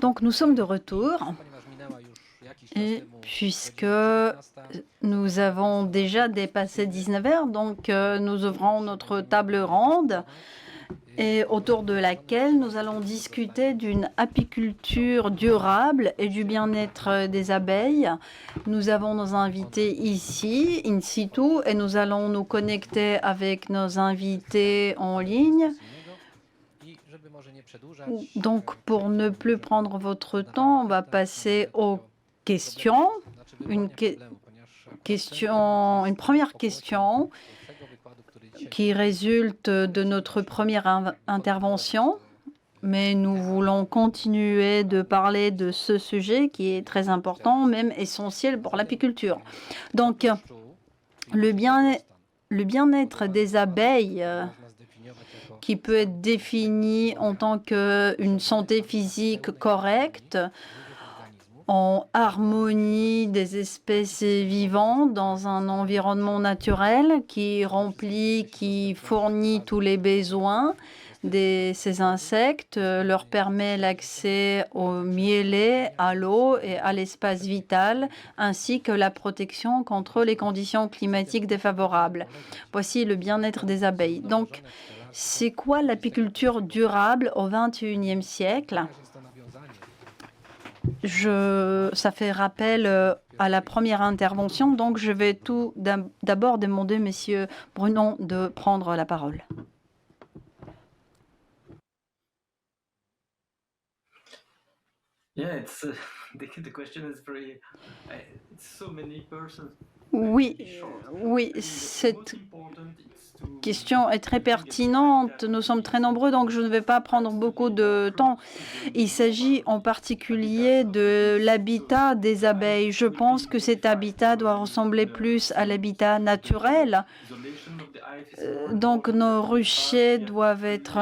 Donc nous sommes de retour et puisque nous avons déjà dépassé 19 heures, donc nous ouvrons notre table ronde et autour de laquelle nous allons discuter d'une apiculture durable et du bien-être des abeilles. Nous avons nos invités ici, in situ, et nous allons nous connecter avec nos invités en ligne. Donc, pour ne plus prendre votre temps, on va passer aux questions. Une première question qui résulte de notre première intervention, mais nous voulons continuer de parler de ce sujet qui est très important, même essentiel pour l'apiculture. Donc, le bien-être des abeilles qui peut être défini en tant qu'une santé physique correcte, en harmonie des espèces vivantes dans un environnement naturel qui fournit tous les besoins de ces insectes, leur permet l'accès au mielé, à l'eau et à l'espace vital, ainsi que la protection contre les conditions climatiques défavorables. Voici le bien-être des abeilles. Donc, c'est quoi l'apiculture durable au XXIe siècle? Ça fait rappel à la première intervention, donc je vais tout d'abord demander à Monsieur Brunon de prendre la parole. Oui, cette question est très pertinente. Nous sommes très nombreux, donc je ne vais pas prendre beaucoup de temps. Il s'agit en particulier de l'habitat des abeilles. Je pense que cet habitat doit ressembler plus à l'habitat naturel. Donc nos ruchers doivent être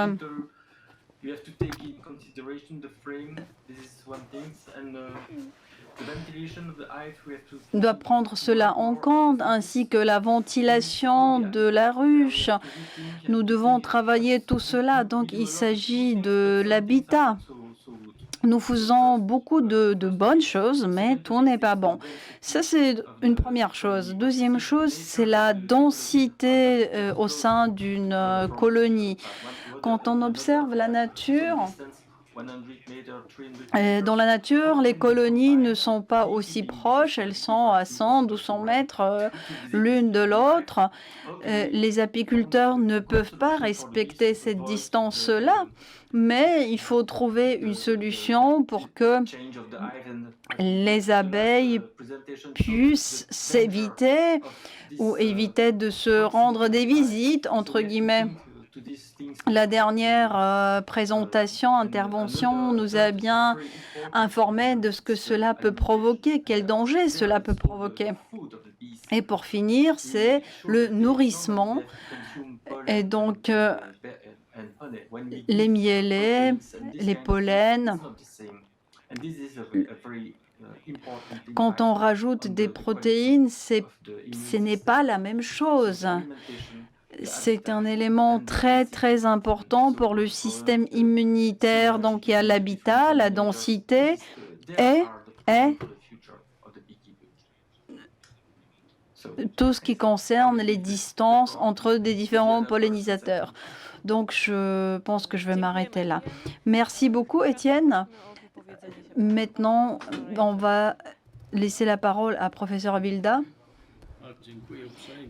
doit prendre cela en compte, ainsi que la ventilation de la ruche. Nous devons travailler tout cela, donc il s'agit de l'habitat. Nous faisons beaucoup de bonnes choses, mais tout n'est pas bon. Ça, c'est une première chose. Deuxième chose, c'est la densité au sein d'une colonie. Quand on observe la nature, dans la nature, les colonies ne sont pas aussi proches, elles sont à 100, 200 mètres l'une de l'autre. Les apiculteurs ne peuvent pas respecter cette distance-là, mais il faut trouver une solution pour que les abeilles puissent s'éviter ou éviter de se rendre des visites, entre guillemets. La dernière intervention nous a bien informé de ce que cela peut provoquer, quel danger cela peut provoquer. Et pour finir, c'est le nourrissement. Et donc, les mielés, les pollens. Quand on rajoute des protéines, ce n'est pas la même chose. C'est un élément très, très important pour le système immunitaire. Donc, il y a l'habitat, la densité et tout ce qui concerne les distances entre des différents pollinisateurs. Donc, je pense que je vais m'arrêter là. Merci beaucoup, Étienne. Maintenant, on va laisser la parole à professeur Wilda.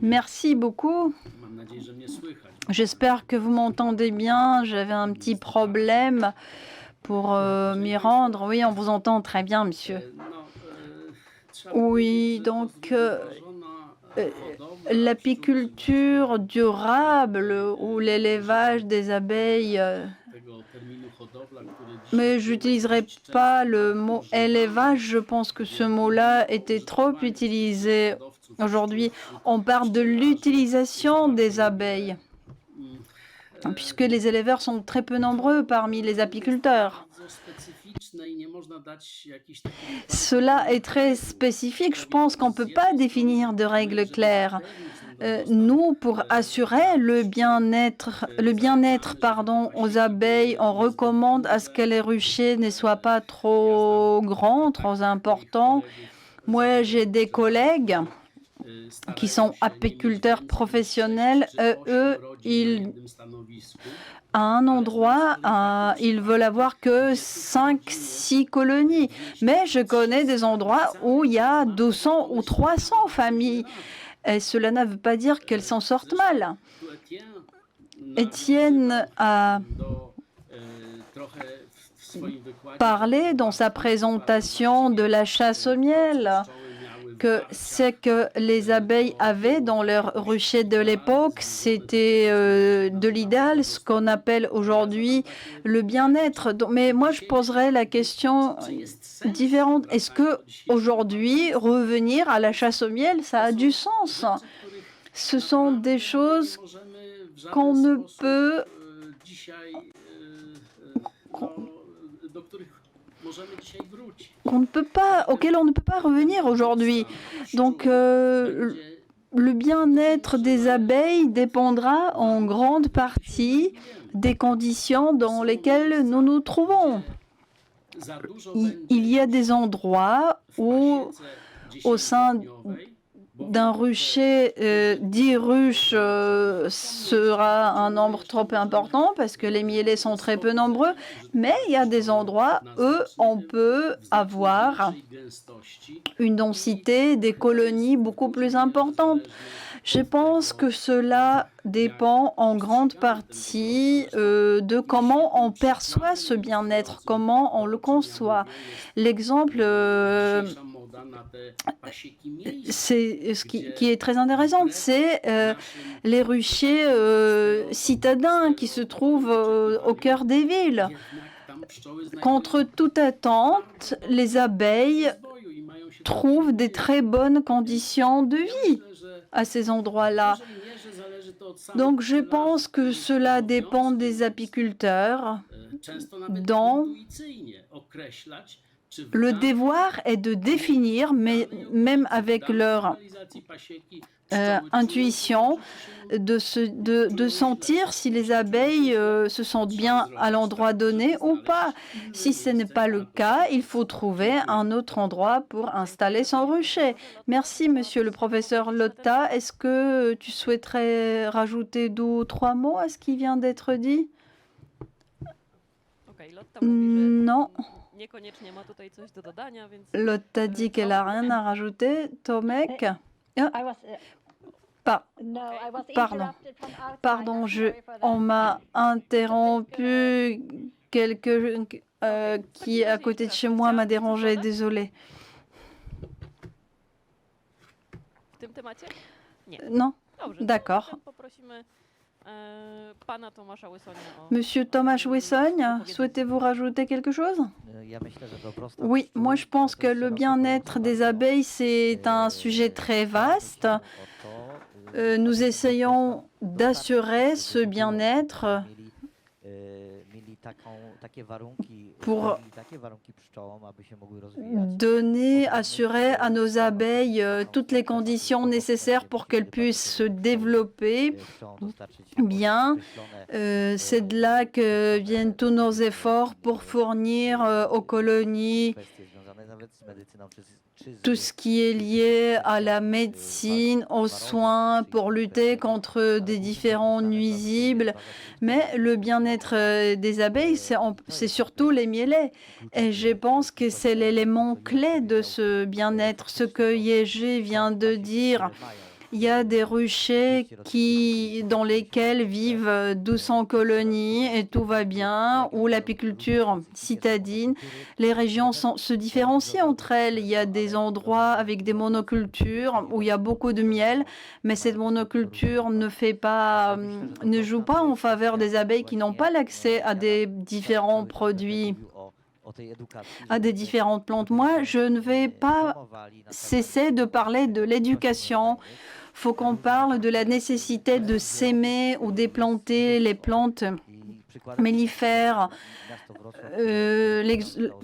Merci beaucoup. J'espère que vous m'entendez bien. J'avais un petit problème pour m'y rendre. Oui, on vous entend très bien, monsieur. Oui, donc l'apiculture durable ou l'élevage des abeilles, mais je n'utiliserai pas le mot élevage. Je pense que ce mot-là était trop utilisé. Aujourd'hui, on parle de l'utilisation des abeilles, puisque les éleveurs sont très peu nombreux parmi les apiculteurs. Cela est très spécifique. Je pense qu'on ne peut pas définir de règles claires. Nous, pour assurer le bien-être aux abeilles, on recommande à ce que les ruchers ne soient pas trop grands, trop importants. Moi, j'ai des collègues qui sont apiculteurs professionnels. Eux, à un endroit, ils veulent avoir que 5-6 colonies. Mais je connais des endroits où il y a 200 ou 300 familles. Et cela ne veut pas dire qu'elles s'en sortent mal. Étienne a parlé dans sa présentation de la chasse au miel, que ce que les abeilles avaient dans leur rucher de l'époque, c'était de l'idéal, ce qu'on appelle aujourd'hui le bien-être. Mais moi, je poserais la question différente. Est-ce que aujourd'hui, revenir à la chasse au miel, ça a du sens? Ce sont des choses qu'on ne peut auquel on ne peut pas revenir aujourd'hui. Donc, le bien-être des abeilles dépendra en grande partie des conditions dans lesquelles nous nous trouvons. Il y a des endroits où, au sein d'un rucher, 10 ruches sera un nombre trop important parce que les mielés sont très peu nombreux, mais il y a des endroits où on peut avoir une densité des colonies beaucoup plus importante. Je pense que cela dépend en grande partie de comment on perçoit ce bien-être, comment on le conçoit. L'exemple c'est ce qui est très intéressant, c'est les ruchers citadins qui se trouvent au cœur des villes. Contre toute attente, les abeilles trouvent des très bonnes conditions de vie à ces endroits-là. Donc je pense que cela dépend des apiculteurs dont le devoir est de définir, mais même avec leur intuition, de sentir si les abeilles se sentent bien à l'endroit donné ou pas. Si ce n'est pas le cas, il faut trouver un autre endroit pour installer son rucher. Merci, monsieur le professeur Lotta. Est-ce que tu souhaiterais rajouter 2 ou 3 mots à ce qui vient d'être dit? Non. Lotta dit qu'elle n'a rien à rajouter. Tomek? Pardon, on m'a interrompu. Quelqu'un qui est à côté de chez moi m'a dérangé, désolé. Non? D'accord. Monsieur Tomasz Wyssoń, souhaitez-vous rajouter quelque chose? Oui, moi je pense que le bien-être des abeilles, c'est un sujet très vaste. Nous essayons d'assurer ce bien-être pour assurer à nos abeilles toutes les conditions nécessaires pour qu'elles puissent se développer bien. C'est de là que viennent tous nos efforts pour fournir aux colonies tout ce qui est lié à la médecine, aux soins, pour lutter contre des différents nuisibles. Mais le bien-être des abeilles, c'est surtout les mielets. Et je pense que c'est l'élément clé de ce bien-être. Ce que Yegé vient de dire, il y a des ruchers dans lesquels vivent 200 colonies et tout va bien, ou l'apiculture citadine. Les régions se différencient entre elles. Il y a des endroits avec des monocultures où il y a beaucoup de miel, mais cette monoculture ne joue pas en faveur des abeilles qui n'ont pas l'accès à des différents produits, à des différentes plantes. Moi, je ne vais pas cesser de parler de l'éducation. Il faut qu'on parle de la nécessité de s'aimer ou déplanter les plantes mellifères.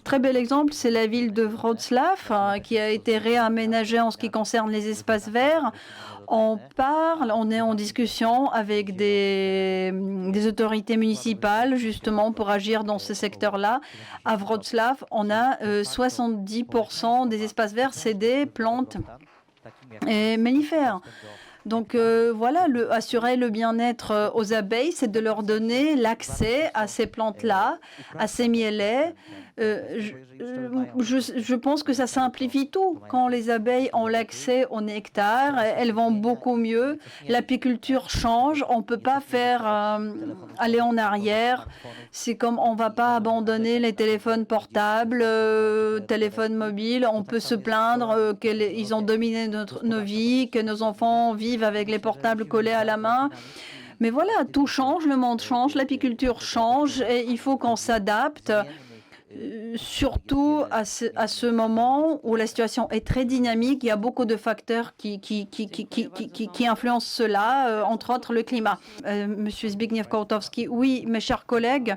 Très bel exemple, c'est la ville de Wrocław qui a été réaménagée en ce qui concerne les espaces verts. On parle, on est en discussion avec des autorités municipales justement pour agir dans ce secteur-là. À Wrocław, on a 70% des espaces verts, c'est des plantes et mellifères. Donc voilà, assurer le bien-être aux abeilles, c'est de leur donner l'accès à ces plantes-là, à ces miellets. Je pense que ça simplifie tout. Quand les abeilles ont l'accès au nectar, elles vont beaucoup mieux. L'apiculture change. On ne peut pas faire aller en arrière. C'est comme on ne va pas abandonner les téléphones portables, téléphones mobiles. On peut se plaindre qu'ils ont dominé nos vies, que nos enfants vivent avec les portables collés à la main. Mais voilà, tout change, le monde change, l'apiculture change et il faut qu'on s'adapte. Surtout à ce moment où la situation est très dynamique, il y a beaucoup de facteurs qui influencent cela, entre autres le climat. Monsieur Zbigniew Kołtowski, oui, mes chers collègues,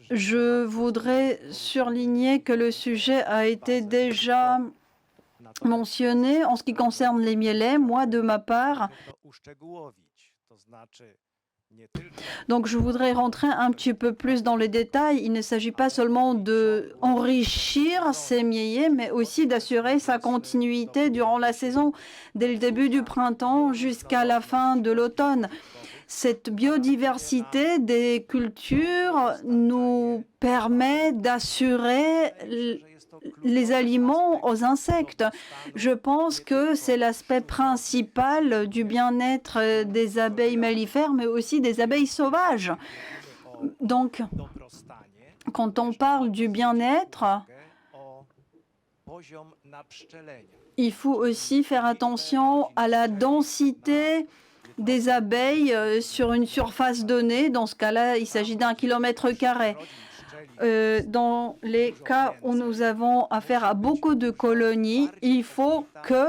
je voudrais surligner que le sujet a été déjà mentionné en ce qui concerne les miellets. Moi, de ma part, donc je voudrais rentrer un petit peu plus dans les détails. Il ne s'agit pas seulement d'enrichir ces miellets, mais aussi d'assurer sa continuité durant la saison, dès le début du printemps jusqu'à la fin de l'automne. Cette biodiversité des cultures nous permet d'assurer les aliments aux insectes. Je pense que c'est l'aspect principal du bien-être des abeilles mellifères, mais aussi des abeilles sauvages. Donc, quand on parle du bien-être, il faut aussi faire attention à la densité des abeilles sur une surface donnée. Dans ce cas-là, il s'agit d'1 km². Dans les cas où nous avons affaire à beaucoup de colonies, il faut que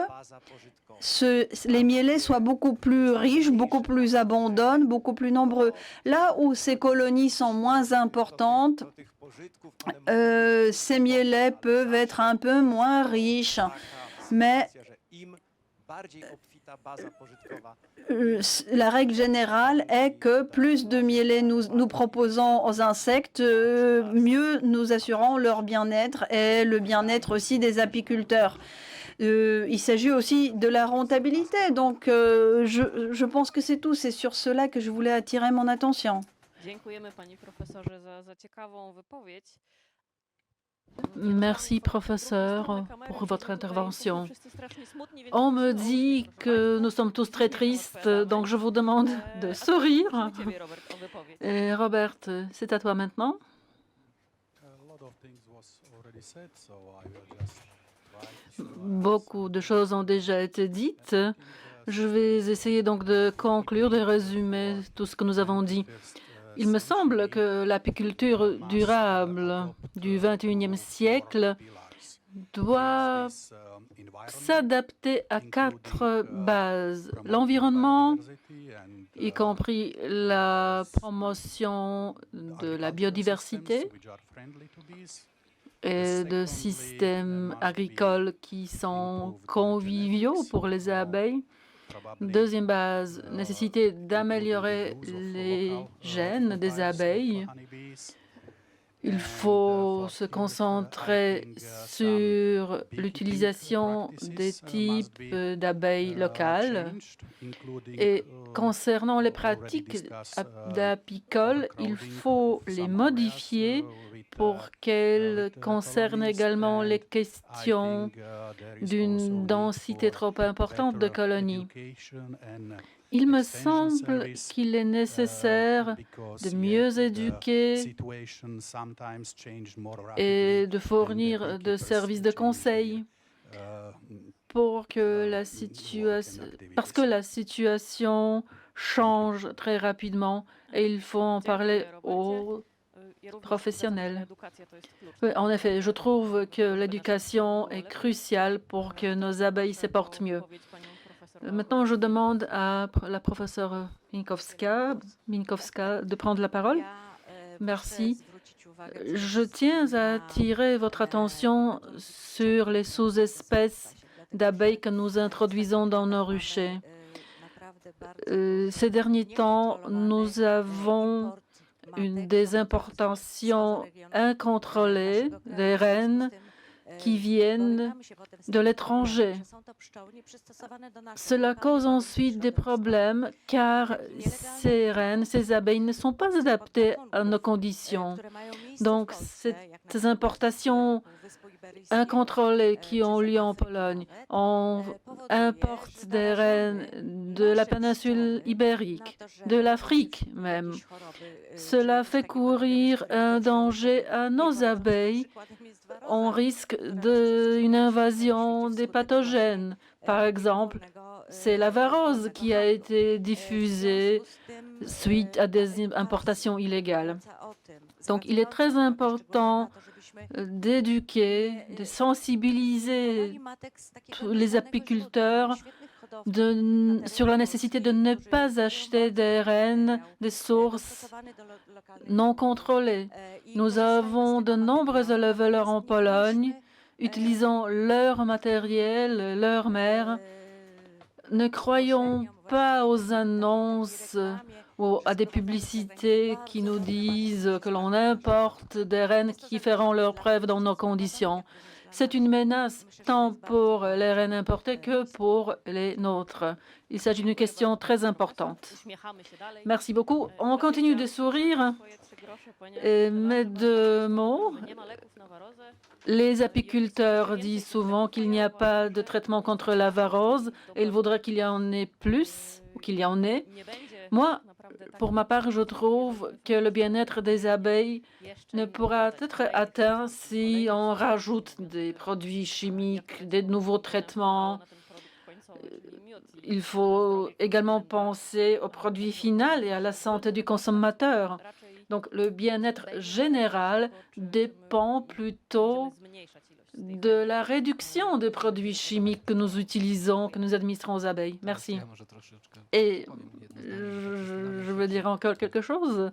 les miellets soient beaucoup plus riches, beaucoup plus abondants, beaucoup plus nombreux. Là où ces colonies sont moins importantes, ces miellets peuvent être un peu moins riches, mais la règle générale est que plus de miellets nous proposons aux insectes, mieux nous assurons leur bien-être et le bien-être aussi des apiculteurs. Il s'agit aussi de la rentabilité. Donc, je pense que c'est tout. C'est sur cela que je voulais attirer mon attention. Merci, professeur, pour votre intervention. On me dit que nous sommes tous très tristes, donc je vous demande de sourire. Et Robert, c'est à toi maintenant. Beaucoup de choses ont déjà été dites. Je vais essayer donc de conclure, de résumer tout ce que nous avons dit. Il me semble que l'apiculture durable du XXIe siècle doit s'adapter à 4 bases. L'environnement, y compris la promotion de la biodiversité et de systèmes agricoles qui sont conviviaux pour les abeilles. Deuxième base, nécessité d'améliorer les gènes des abeilles. Il faut se concentrer sur l'utilisation des types d'abeilles locales. Et concernant les pratiques d'apicoles, il faut les modifier pour qu'elles concernent également les questions d'une densité trop importante de colonies. Il me semble qu'il est nécessaire de mieux éduquer et de fournir des services de conseil pour que parce que la situation change très rapidement et il faut en parler aux professionnels. Oui, en effet, je trouve que l'éducation est cruciale pour que nos abeilles se portent mieux. Maintenant, je demande à la professeure Minkowska de prendre la parole. Merci. Je tiens à attirer votre attention sur les sous-espèces d'abeilles que nous introduisons dans nos ruchers. Ces derniers temps, nous avons des importations incontrôlées des reines qui viennent de l'étranger. Cela cause ensuite des problèmes car ces reines, ces abeilles ne sont pas adaptées à nos conditions. Donc, ces importations incontrôlées qui ont lieu en Pologne, on importe des reines de la péninsule ibérique, de l'Afrique même. Cela fait courir un danger à nos abeilles. On risque d'une invasion des pathogènes. Par exemple, c'est la varose qui a été diffusée suite à des importations illégales. Donc, il est très important d'éduquer, de sensibiliser tous les apiculteurs sur la nécessité de ne pas acheter des reines des sources non contrôlées. Nous avons de nombreux éleveurs en Pologne utilisant leur matériel, leur mère. Ne croyons pas aux annonces ou à des publicités qui nous disent que l'on importe des reines qui feront leurs preuves dans nos conditions. C'est une menace tant pour les reines importées que pour les nôtres. Il s'agit d'une question très importante. Merci beaucoup. On continue de sourire. Mes deux mots. Les apiculteurs disent souvent qu'il n'y a pas de traitement contre la varose et ils voudraient qu'il y en ait plus, ou qu'il y en ait. Moi, pour ma part, je trouve que le bien-être des abeilles ne pourra être atteint si on rajoute des produits chimiques, des nouveaux traitements. Il faut également penser au produit final et à la santé du consommateur. Donc, le bien-être général dépend plutôt de la réduction des produits chimiques que nous utilisons, que nous administrons aux abeilles. Merci. Et je veux dire encore quelque chose,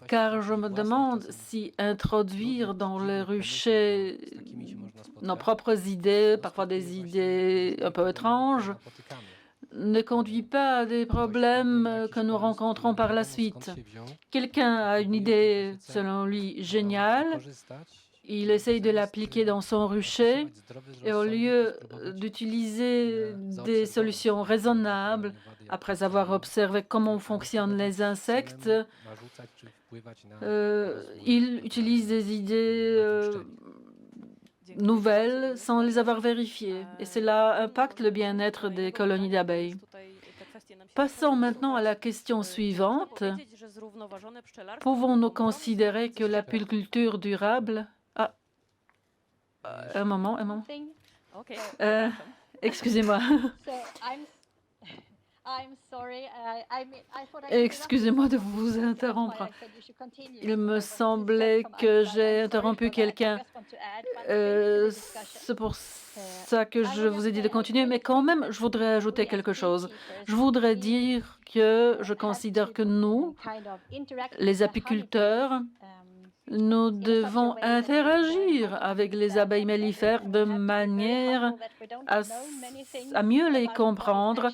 car je me demande si introduire dans les ruchers nos propres idées, parfois des idées un peu étranges, ne conduit pas à des problèmes que nous rencontrons par la suite. Quelqu'un a une idée, selon lui, géniale. Il essaye de l'appliquer dans son rucher et au lieu d'utiliser des solutions raisonnables, après avoir observé comment fonctionnent les insectes, il utilise des idées nouvelles sans les avoir vérifiées. Et cela impacte le bien-être des colonies d'abeilles. Passons maintenant à la question suivante. Pouvons-nous considérer que l'apiculture durable... un moment. Excusez-moi. Excusez-moi de vous interrompre. Il me semblait que j'ai interrompu quelqu'un. C'est pour ça que je vous ai dit de continuer, mais quand même, je voudrais ajouter quelque chose. Je voudrais dire que je considère que nous, les apiculteurs, nous devons interagir avec les abeilles mellifères de manière à mieux les comprendre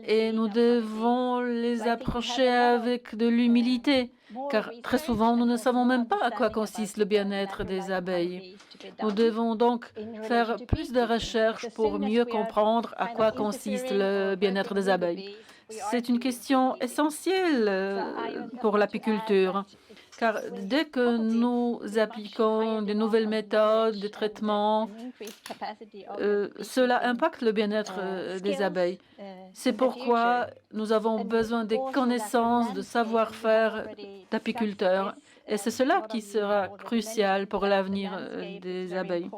et nous devons les approcher avec de l'humilité, car très souvent, nous ne savons même pas à quoi consiste le bien-être des abeilles. Nous devons donc faire plus de recherches pour mieux comprendre à quoi consiste le bien-être des abeilles. C'est une question essentielle pour l'apiculture. Car dès que nous appliquons de nouvelles méthodes de traitement, cela impacte le bien-être des abeilles. C'est pourquoi nous avons besoin des connaissances, de savoir-faire d'apiculteurs. Et c'est cela qui sera crucial pour l'avenir des abeilles.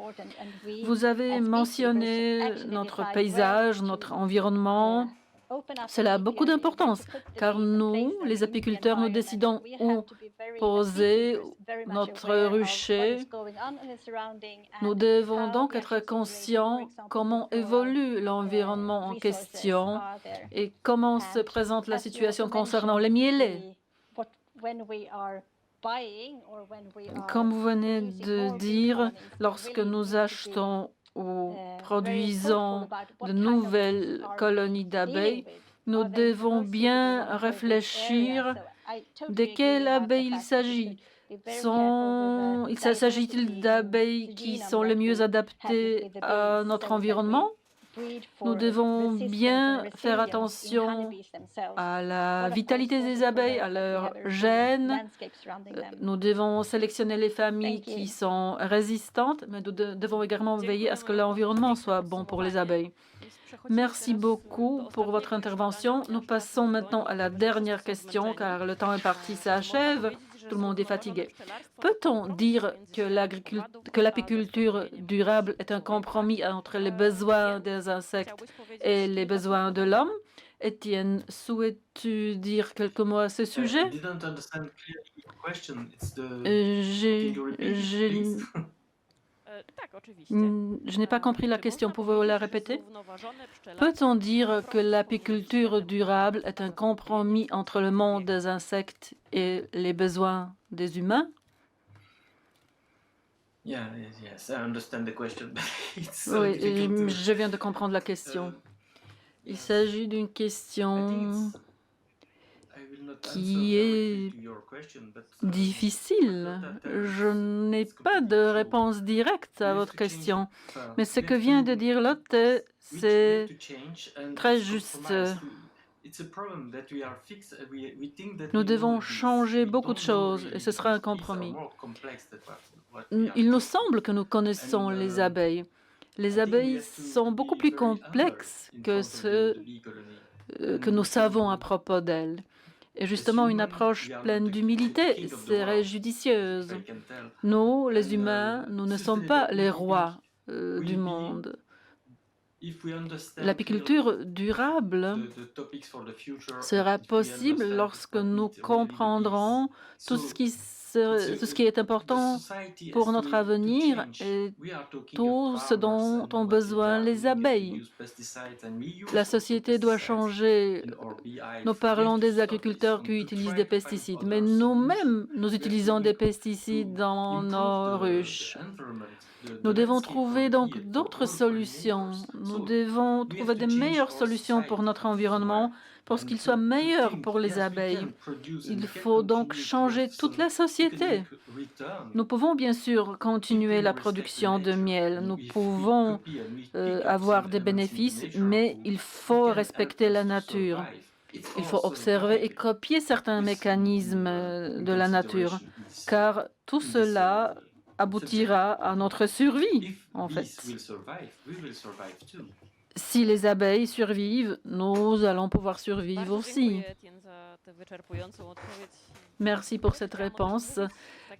Vous avez mentionné notre paysage, notre environnement. Cela a beaucoup d'importance, car nous, les apiculteurs, nous décidons où poser notre rucher. Nous devons donc être conscients comment évolue l'environnement en question et comment se présente la situation concernant les mielés. Comme vous venez de dire, lorsque nous achetons ou produisons de nouvelles colonies d'abeilles, nous devons bien réfléchir de quelle abeille il s'agit. S'agit-il d'abeilles qui sont les mieux adaptées à notre environnement? Nous devons bien faire attention à la vitalité des abeilles, à leurs gènes. Nous devons sélectionner les familles qui sont résistantes, mais nous devons également veiller à ce que l'environnement soit bon pour les abeilles. Merci beaucoup pour votre intervention. Nous passons maintenant à la dernière question, car le temps est parti, ça achève. Tout le monde est fatigué. Peut-on dire que l'apiculture durable est un compromis entre les besoins des insectes et les besoins de l'homme? Étienne, souhaites-tu dire quelques mots à ce sujet? J'ai je n'ai pas compris la question. Pouvez-vous la répéter? Peut-on dire que l'apiculture durable est un compromis entre le monde des insectes et les besoins des humains? Yes, I understand the question, but it's Oui, difficult to. je viens de comprendre la question. Il s'agit d'une question qui est difficile. Je n'ai pas de réponse directe à votre question, mais ce que vient de dire Lotte, c'est très juste. Nous devons changer beaucoup de choses et ce sera un compromis. Il nous semble que nous connaissons les abeilles. Les abeilles sont beaucoup plus complexes que ce que nous savons à propos d'elles. Et justement, une approche pleine d'humilité serait judicieuse. Nous, les humains, nous ne sommes pas les rois du monde. L'apiculture durable sera possible lorsque nous comprendrons tout ce qui est important pour notre avenir et tout ce dont ont besoin les abeilles. La société doit changer. Nous parlons des agriculteurs qui utilisent des pesticides, mais nous-mêmes, nous utilisons des pesticides dans nos ruches. Nous devons trouver donc d'autres solutions. Nous devons trouver de meilleures solutions pour notre environnement, pour qu'il soit meilleur pour les abeilles. Il faut donc changer toute la société. Nous pouvons bien sûr continuer la production de miel. Nous pouvons avoir des bénéfices, mais il faut respecter la nature. Il faut observer et copier certains mécanismes de la nature, car tout cela aboutira à notre survie, en fait. Si les abeilles survivent, nous allons pouvoir survivre aussi. Merci pour cette réponse.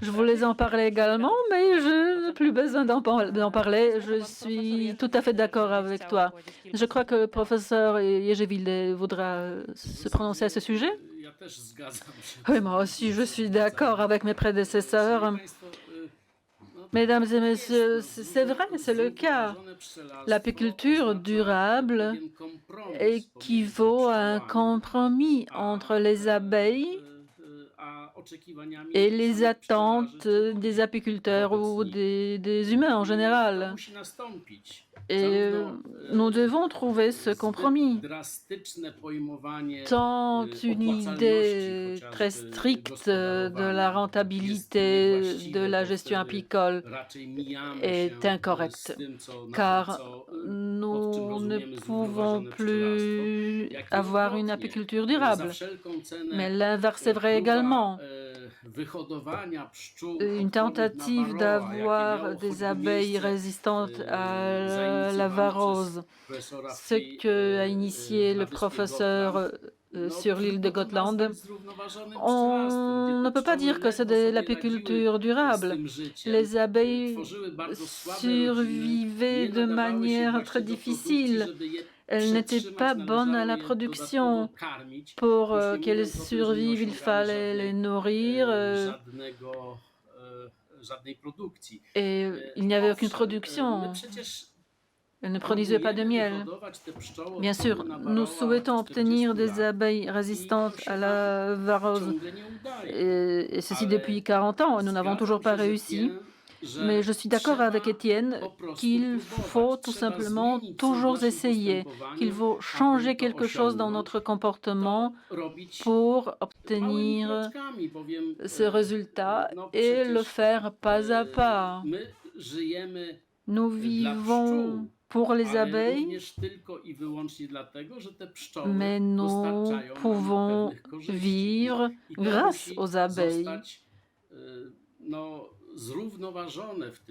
Je voulais en parler également, mais je n'ai plus besoin d'en parler. Je suis tout à fait d'accord avec toi. Je crois que le professeur Ježeville voudra se prononcer à ce sujet. Oui, moi aussi, je suis d'accord avec mes prédécesseurs. Mesdames et messieurs, c'est vrai, c'est le cas. L'apiculture durable équivaut à un compromis entre les abeilles et les attentes des apiculteurs ou des humains en général. Et nous devons trouver ce compromis. Tant une idée très stricte de la rentabilité de la gestion apicole est incorrecte, car nous ne pouvons plus avoir une apiculture durable. Mais l'inverse est vrai également. Une tentative d'avoir des abeilles résistantes à la varose, ce qu'a initié le professeur sur l'île de Gotland. On ne peut pas dire que c'est de l'apiculture durable. Les abeilles survivaient de manière très difficile. Elles n'étaient pas bonnes à la production. Pour qu'elles survivent, il fallait les nourrir. Et il n'y avait aucune production. Elles ne produisaient pas de miel. Bien sûr, nous souhaitons obtenir des abeilles résistantes à la varose. Et ceci depuis 40 ans. Nous n'avons toujours pas réussi. Mais je suis d'accord avec Étienne qu'il faut tout simplement toujours essayer, qu'il faut changer quelque chose dans notre comportement pour obtenir ce résultat et le faire pas à pas. Nous vivons pour les abeilles, mais nous pouvons vivre grâce aux abeilles.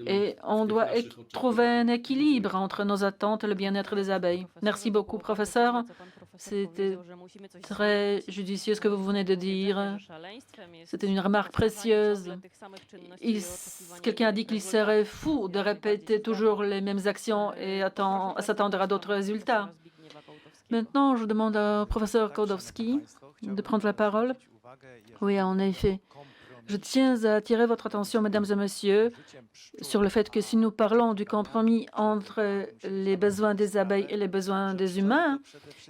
Et on doit trouver un équilibre entre nos attentes et le bien-être des abeilles. Merci beaucoup, professeur. C'était très judicieux ce que vous venez de dire. C'était une remarque précieuse. Quelqu'un a dit qu'il serait fou de répéter toujours les mêmes actions et s'attendre à d'autres résultats. Maintenant, je demande au professeur Kłodowski de prendre la parole. Oui, en effet. Je tiens à attirer votre attention, mesdames et messieurs, sur le fait que si nous parlons du compromis entre les besoins des abeilles et les besoins des humains,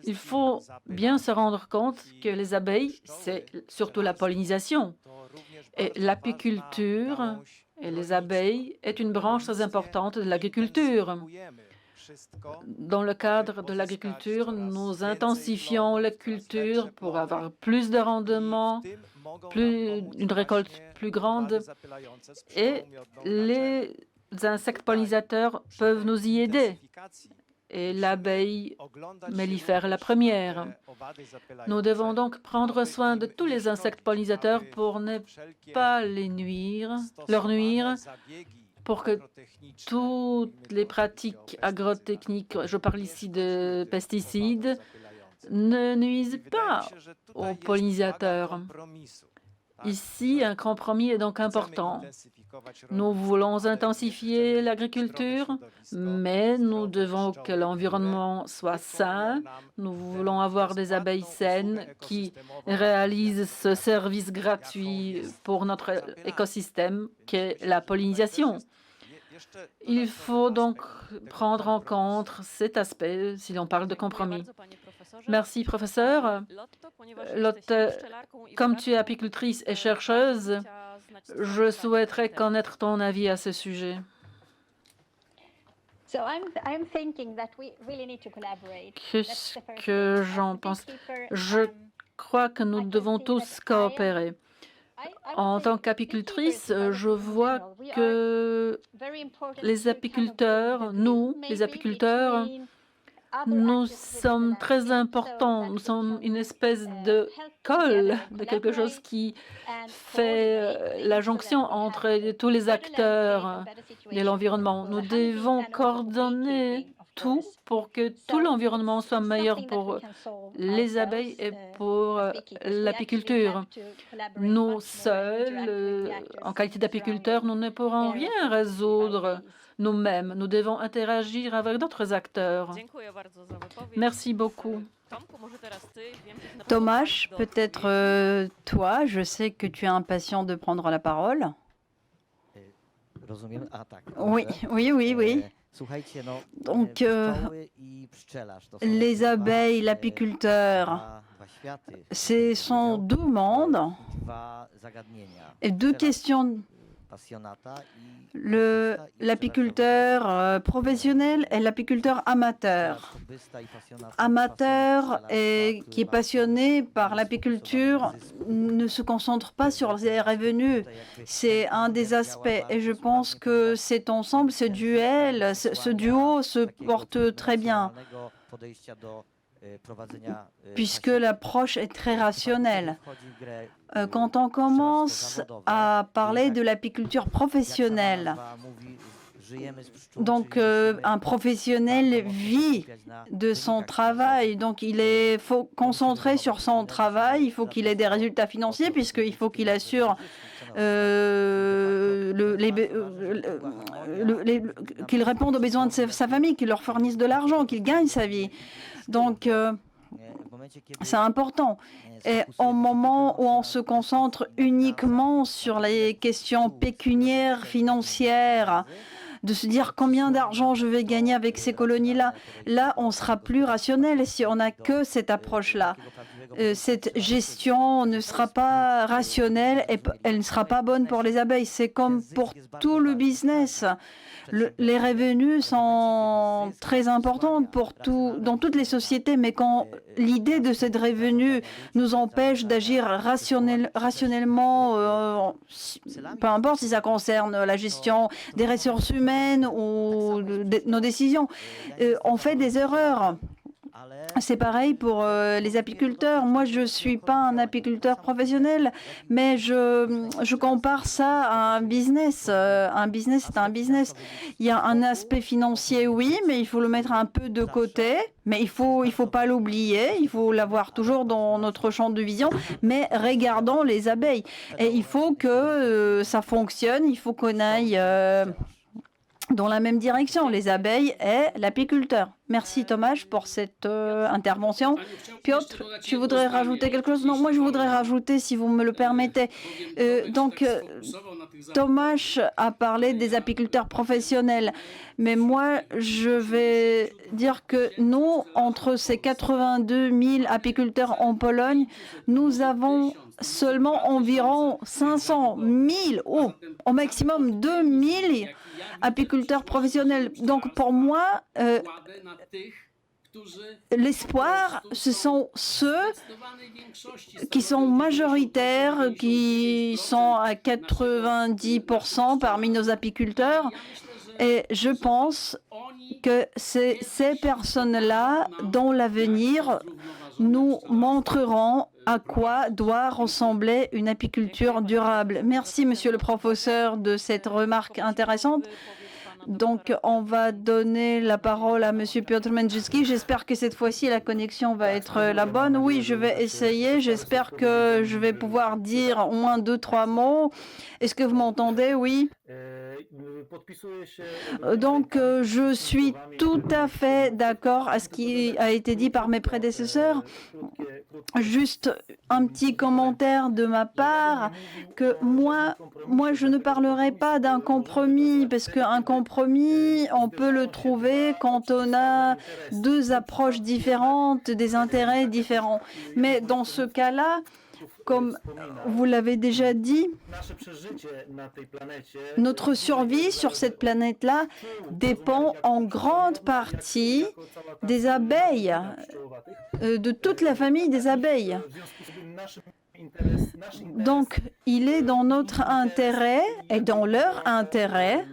il faut bien se rendre compte que les abeilles, c'est surtout la pollinisation. Et l'apiculture et les abeilles est une branche très importante de l'agriculture. Dans le cadre de l'agriculture, nous intensifions la culture pour avoir plus de rendement, une récolte plus grande, et les insectes pollinisateurs peuvent nous y aider. Et l'abeille mellifère la première. Nous devons donc prendre soin de tous les insectes pollinisateurs pour ne pas leur nuire, pour que toutes les pratiques agrotechniques, je parle ici de pesticides, ne nuisent pas aux pollinisateurs. Ici, un compromis est donc important. Nous voulons intensifier l'agriculture, mais nous devons que l'environnement soit sain. Nous voulons avoir des abeilles saines qui réalisent ce service gratuit pour notre écosystème qu'est la pollinisation. Il faut donc prendre en compte cet aspect si l'on parle de compromis. Merci, professeur. Lotte, comme tu es apicultrice et chercheuse, je souhaiterais connaître ton avis à ce sujet. Qu'est-ce que j'en pense? Je crois que nous devons tous coopérer. En tant qu'apicultrice, je vois que les apiculteurs, les apiculteurs, nous sommes très importants. Nous sommes une espèce de colle, de quelque chose qui fait la jonction entre tous les acteurs de l'environnement. Nous devons coordonner tout pour que tout l'environnement soit meilleur pour les abeilles et pour l'apiculture. Nous seuls, en qualité d'apiculteurs, nous ne pourrons rien résoudre nous-mêmes. Nous devons interagir avec d'autres acteurs. Merci beaucoup. Tomasz, peut-être toi, je sais que tu es impatient de prendre la parole. Oui, oui, oui, oui. Donc, les abeilles, l'apiculteur, ce sont deux mondes et deux questions. L'apiculteur professionnel et l'apiculteur amateur. Amateur qui est passionné par l'apiculture ne se concentre pas sur les revenus. C'est un des aspects et je pense que cet ensemble, ce duo se porte très bien puisque l'approche est très rationnelle. Quand on commence à parler de l'apiculture professionnelle, donc un professionnel vit de son travail, donc faut concentrer sur son travail, il faut qu'il ait des résultats financiers puisqu'il faut qu'il assure qu'il réponde aux besoins de sa famille, qu'il leur fournisse de l'argent, qu'il gagne sa vie. Donc, c'est important. Et au moment où on se concentre uniquement sur les questions pécuniaires, financières, de se dire combien d'argent je vais gagner avec ces colonies-là. Là, on sera plus rationnel si on n'a que cette approche-là. Cette gestion ne sera pas rationnelle et elle ne sera pas bonne pour les abeilles. C'est comme pour tout le business. Les revenus sont très importants dans toutes les sociétés, mais quand l'idée de ces revenus nous empêche d'agir rationnellement, peu importe si ça concerne la gestion des ressources humaines ou nos décisions, on fait des erreurs. C'est pareil pour les apiculteurs. Moi, je ne suis pas un apiculteur professionnel, mais je compare ça à un business. Un business, c'est un business. Il y a un aspect financier, oui, mais il faut le mettre un peu de côté. Mais il faut pas l'oublier. Il faut l'avoir toujours dans notre champ de vision. Mais regardons les abeilles. Et il faut que ça fonctionne. Il faut qu'on aille dans la même direction, les abeilles et l'apiculteur. Merci Thomas pour cette intervention. Piotr, tu voudrais rajouter quelque chose? Non, moi je voudrais rajouter, si vous me le permettez. Thomas a parlé des apiculteurs professionnels, mais moi je vais dire que nous, entre ces 82 000 apiculteurs en Pologne, nous avons seulement environ 500 000, au maximum 2 000 apiculteurs professionnels. Donc pour moi, l'espoir, ce sont ceux qui sont majoritaires, qui sont à 90% parmi nos apiculteurs. Et je pense que c'est ces personnes-là, dans l'avenir, nous montreront à quoi doit ressembler une apiculture durable. Merci, monsieur le professeur, de cette remarque intéressante. Donc, on va donner la parole à monsieur Piotr Mędrzycki. J'espère que cette fois-ci, la connexion va être la bonne. Oui, je vais essayer. J'espère que je vais pouvoir dire au moins 2-3 mots. Est-ce que vous m'entendez? Oui. Donc, je suis tout à fait d'accord à ce qui a été dit par mes prédécesseurs. Juste un petit commentaire de ma part, que moi, je ne parlerai pas d'un compromis, parce qu'un compromis, on peut le trouver quand on a deux approches différentes, des intérêts différents. Mais dans ce cas-là, comme vous l'avez déjà dit, notre survie sur cette planète-là dépend en grande partie des abeilles, de toute la famille des abeilles. Donc, il est dans notre intérêt et dans leur intérêt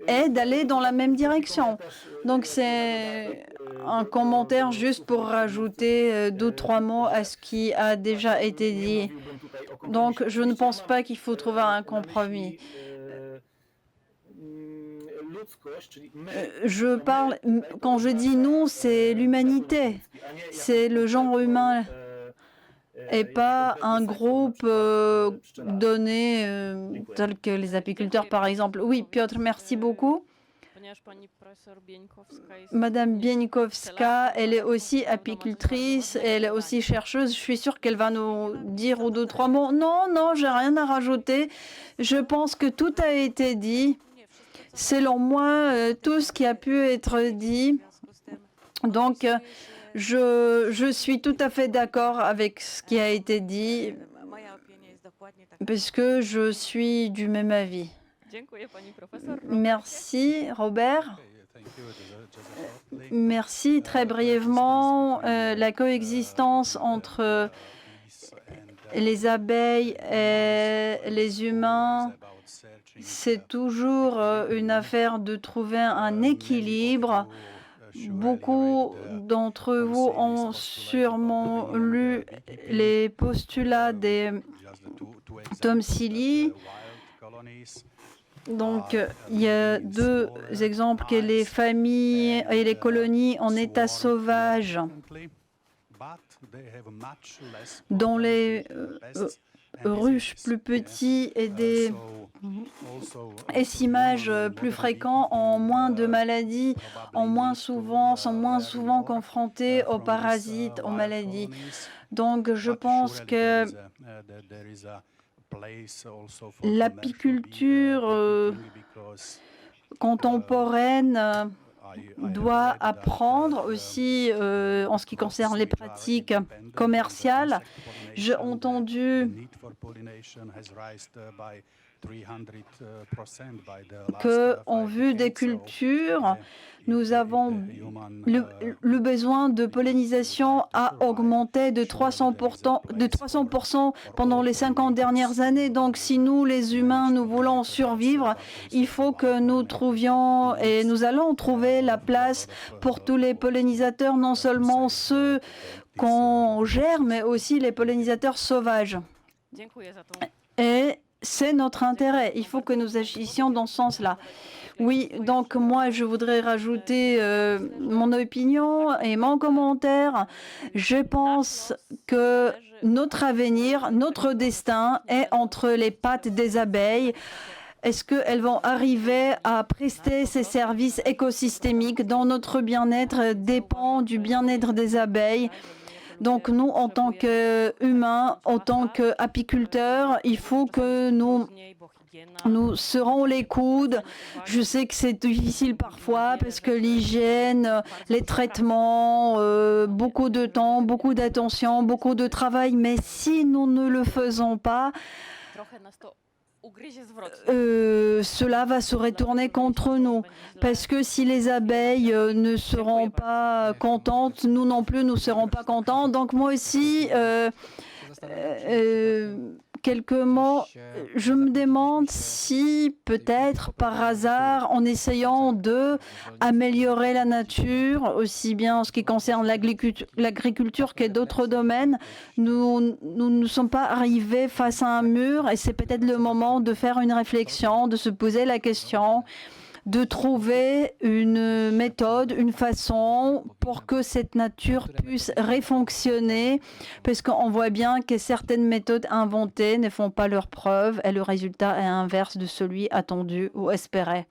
et d'aller dans la même direction. Donc c'est un commentaire juste pour rajouter 2-3 mots à ce qui a déjà été dit. Donc je ne pense pas qu'il faut trouver un compromis. Je parle, quand je dis nous, c'est l'humanité, c'est le genre humain et pas un groupe donné tel que les apiculteurs par exemple. Oui, Piotr, merci beaucoup. Madame Bieńkowska, elle est aussi apicultrice, elle est aussi chercheuse. Je suis sûre qu'elle va nous dire 2-3 mots. Non, j'ai rien à rajouter. Je pense que tout a été dit. Selon moi, tout ce qui a pu être dit. Donc, je suis tout à fait d'accord avec ce qui a été dit, parce que je suis du même avis. Merci, Robert. Merci. Très brièvement, la coexistence entre les abeilles et les humains, c'est toujours une affaire de trouver un équilibre. Beaucoup d'entre vous ont sûrement lu les postulats de Tom Seeley. Donc, il y a deux exemples, que les familles et les colonies en état sauvage, dont les ruches plus petits et des essayimages plus fréquents ont moins de maladies, sont moins souvent confrontés aux parasites, aux maladies. Donc, je pense que L'apiculture contemporaine doit apprendre aussi en ce qui concerne les pratiques commerciales. J'ai entendu qu'en vue des cultures, nous avons le besoin de pollinisation a augmenté de 300% pendant les 50 dernières années. Donc, si nous, les humains, nous voulons survivre, il faut que nous trouvions, et nous allons trouver la place pour tous les pollinisateurs, non seulement ceux qu'on gère, mais aussi les pollinisateurs sauvages. Et c'est notre intérêt. Il faut que nous agissions dans ce sens-là. Oui, donc moi, je voudrais rajouter mon opinion et mon commentaire. Je pense que notre avenir, notre destin est entre les pattes des abeilles. Est-ce qu'elles vont arriver à prester ces services écosystémiques dont notre bien-être dépend du bien-être des abeilles? Donc nous, en tant qu'humains, en tant qu'apiculteurs, il faut que nous serrons les coudes. Je sais que c'est difficile parfois parce que l'hygiène, les traitements, beaucoup de temps, beaucoup d'attention, beaucoup de travail. Mais si nous ne le faisons pas, cela va se retourner contre nous. Parce que si les abeilles ne seront pas contentes, nous non plus, nous ne serons pas contents. Donc moi aussi, quelques mots. Je me demande si peut-être par hasard, en essayant d'améliorer la nature, aussi bien en ce qui concerne l'agriculture que d'autres domaines, nous ne sommes pas arrivés face à un mur et c'est peut-être le moment de faire une réflexion, de se poser la question, de trouver une méthode, une façon pour que cette nature puisse refonctionner, parce qu'on voit bien que certaines méthodes inventées ne font pas leurs preuves et le résultat est inverse de celui attendu ou espéré.